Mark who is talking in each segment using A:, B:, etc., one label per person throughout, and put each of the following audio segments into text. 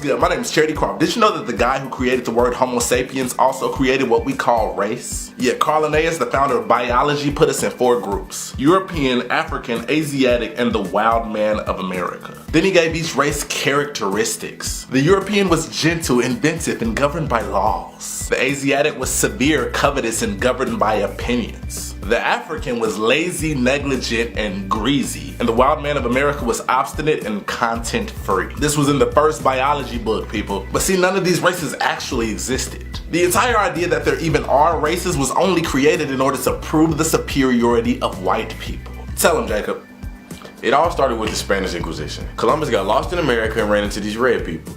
A: good? My name is Charity Crump. Did you know that the guy who created the word Homo sapiens also created what we call race? Yeah, Carl Linnaeus, the founder of biology, put us in 4 groups: European, African, Asiatic, and the wild man of America. Then he gave each race characteristics. The European was gentle, inventive, and governed by laws. The Asiatic was severe, covetous, and governed by opinions. The African was lazy, negligent, and greasy. And the wild man of America was obstinate and content-free. This was in the first biology book, people. But see, none of these races actually existed. The entire idea that there even are races was only created in order to prove the superiority of white people. Tell him, Jacob.
B: It all started with the Spanish Inquisition. Columbus got lost in America and ran into these red people.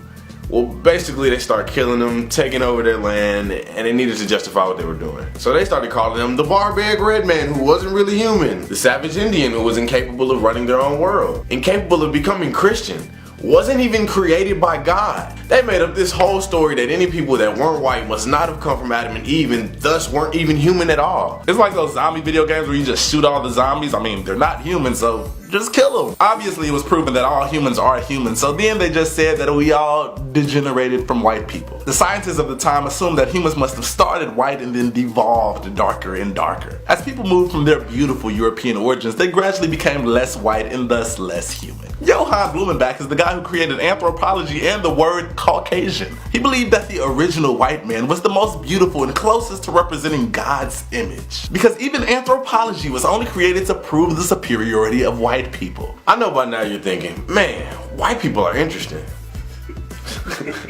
B: Well, basically they started killing them, taking over their land, and they needed to justify what they were doing. So they started calling them the barbaric red man who wasn't really human, the savage Indian who was incapable of running their own world, incapable of becoming Christian, wasn't even created by God. They made up this whole story that any people that weren't white must not have come from Adam and Eve and thus weren't even human at all.
A: It's like those zombie video games where you just shoot all the zombies. I mean, they're not human, so just kill them. Obviously, it was proven that all humans are human, so then they just said that we all degenerated from white people. The scientists of the time assumed that humans must have started white and then devolved darker and darker. As people moved from their beautiful European origins, they gradually became less white and thus less human. Johann Blumenbach is the guy who created anthropology and the word Caucasian. He believed that the original white man was the most beautiful and closest to representing God's image. Because even anthropology was only created to prove the superiority of white people.
B: I know by now you're thinking, man, white people are interesting.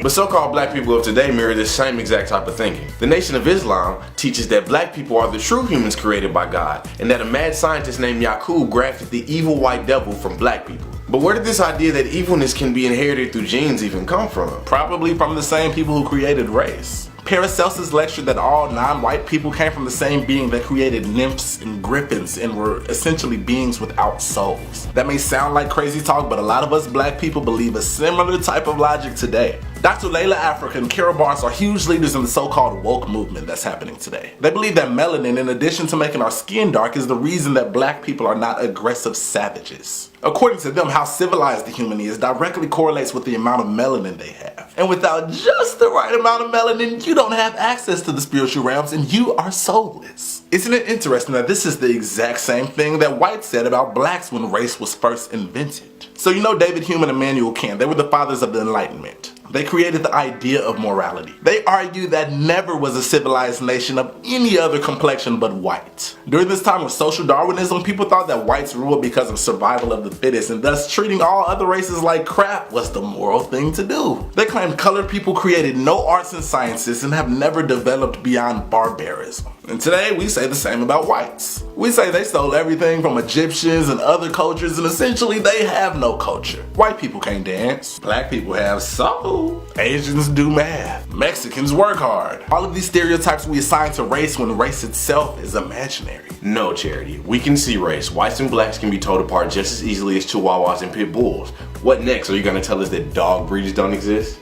B: But so-called black people of today mirror this same exact type of thinking. The Nation of Islam teaches that black people are the true humans created by God, and that a mad scientist named Yaqub grafted the evil white devil from black people. But where did this idea that evilness can be inherited through genes even come from?
A: Probably from the same people who created race. Paracelsus lectured that all non-white people came from the same being that created nymphs and griffins and were essentially beings without souls. That may sound like crazy talk, but a lot of us black people believe a similar type of logic today. Dr. Layla Africa and Carol Barnes are huge leaders in the so-called woke movement that's happening today. They believe that melanin, in addition to making our skin dark, is the reason that black people are not aggressive savages. According to them, how civilized the human is directly correlates with the amount of melanin they have. And without just the right amount of melanin, you don't have access to the spiritual realms and you are soulless. Isn't it interesting that this is the exact same thing that whites said about blacks when race was first invented? So you know David Hume and Immanuel Kant, they were the fathers of the Enlightenment. They created the idea of morality. They argued that never was a civilized nation of any other complexion but white. During this time of social Darwinism, people thought that whites ruled because of survival of the fittest, and thus treating all other races like crap was the moral thing to do. They claimed colored people created no arts and sciences and have never developed beyond barbarism. And today we say the same about whites. We say they stole everything from Egyptians and other cultures, and essentially they have no culture. White people can't dance. Black people have soul. Asians do math. Mexicans work hard. All of these stereotypes we assign to race when race itself is imaginary.
B: No, Charity. We can see race. Whites and blacks can be told apart just as easily as chihuahuas and pit bulls. What next? Are you gonna tell us that dog breeds don't exist?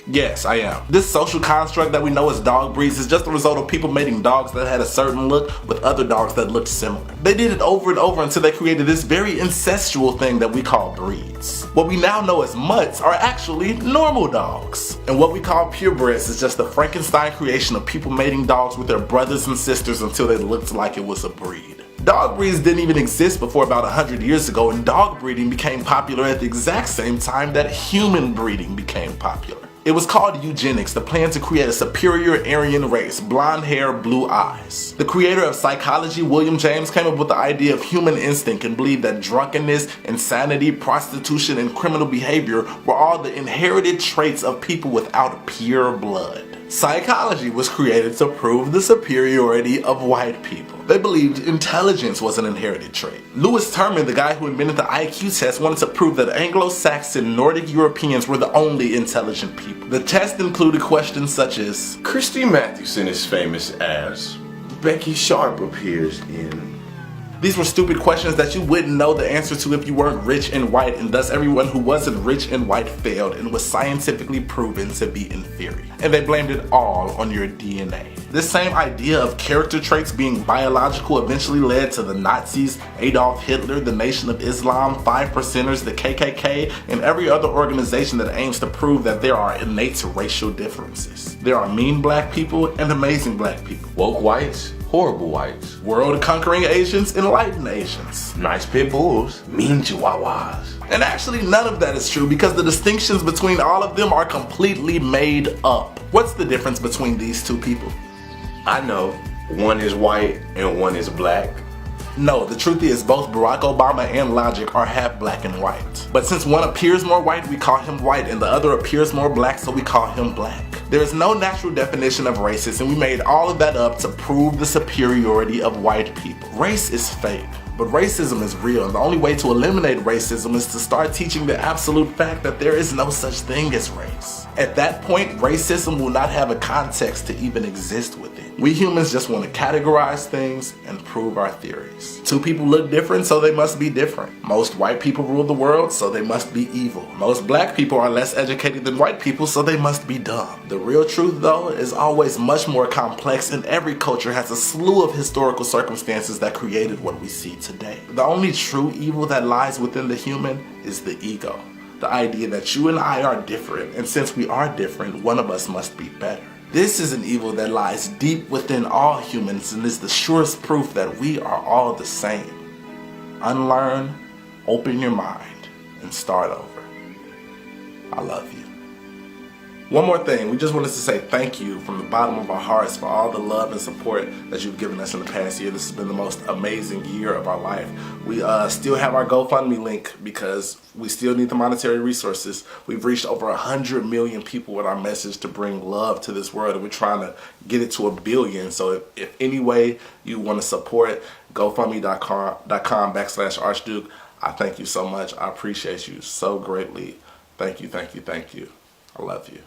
A: Yes, I am. This social construct that we know as dog breeds is just a result of people mating dogs that had a certain look with other dogs that looked similar. They did it over and over until they created this very incestual thing that we call breeds. What we now know as mutts are actually normal dogs. And what we call purebreds is just a Frankenstein creation of people mating dogs with their brothers and sisters until they looked like it was a breed. Dog breeds didn't even exist before about 100 years ago, and dog breeding became popular at the exact same time that human breeding became popular. It was called eugenics, the plan to create a superior Aryan race, blonde hair, blue eyes. The creator of psychology, William James, came up with the idea of human instinct and believed that drunkenness, insanity, prostitution, and criminal behavior were all the inherited traits of people without pure blood. Psychology was created to prove the superiority of white people. They believed intelligence was an inherited trait. Lewis Terman, the guy who invented the IQ test, wanted to prove that Anglo-Saxon Nordic Europeans were the only intelligent people. The test included questions such as,
B: Christy Mathewson is famous as Becky Sharp appears in
A: These were stupid questions that you wouldn't know the answer to if you weren't rich and white, and thus everyone who wasn't rich and white failed and was scientifically proven to be inferior. And they blamed it all on your DNA. This same idea of character traits being biological eventually led to the Nazis, Adolf Hitler, the Nation of Islam, 5 Percenters, the KKK, and every other organization that aims to prove that there are innate racial differences. There are mean black people and amazing black people.
B: Woke whites, horrible whites.
A: World-conquering Asians, enlightened Asians.
B: Nice pit bulls, mean chihuahuas.
A: And actually none of that is true because the distinctions between all of them are completely made up. What's the difference between these two people?
B: I know, one is white and one is black.
A: No, the truth is both Barack Obama and Logic are half black and white. But since one appears more white, we call him white, and the other appears more black, so we call him black. There is no natural definition of racist, and we made all of that up to prove the superiority of white people. Race is fake, but racism is real, and the only way to eliminate racism is to start teaching the absolute fact that there is no such thing as race. At that point, racism will not have a context to even exist within. We humans just want to categorize things and prove our theories. Two people look different, so they must be different. Most white people rule the world, so they must be evil. Most black people are less educated than white people, so they must be dumb. The real truth, though, is always much more complex, and every culture has a slew of historical circumstances that created what we see today. The only true evil that lies within the human is the ego. The idea that you and I are different, and since we are different, one of us must be better. This is an evil that lies deep within all humans and is the surest proof that we are all the same. Unlearn, open your mind, and start over. I love you. One more thing, we just wanted to say thank you from the bottom of our hearts for all the love and support that you've given us in the past year. This has been the most amazing year of our life. We still have our GoFundMe link because we still need the monetary resources. We've reached over 100 million people with our message to bring love to this world, and we're trying to get it to 1 billion. So if any way you want to support, GoFundMe.com/Archduke. I thank you so much. I appreciate you so greatly. Thank you, thank you, thank you. I love you.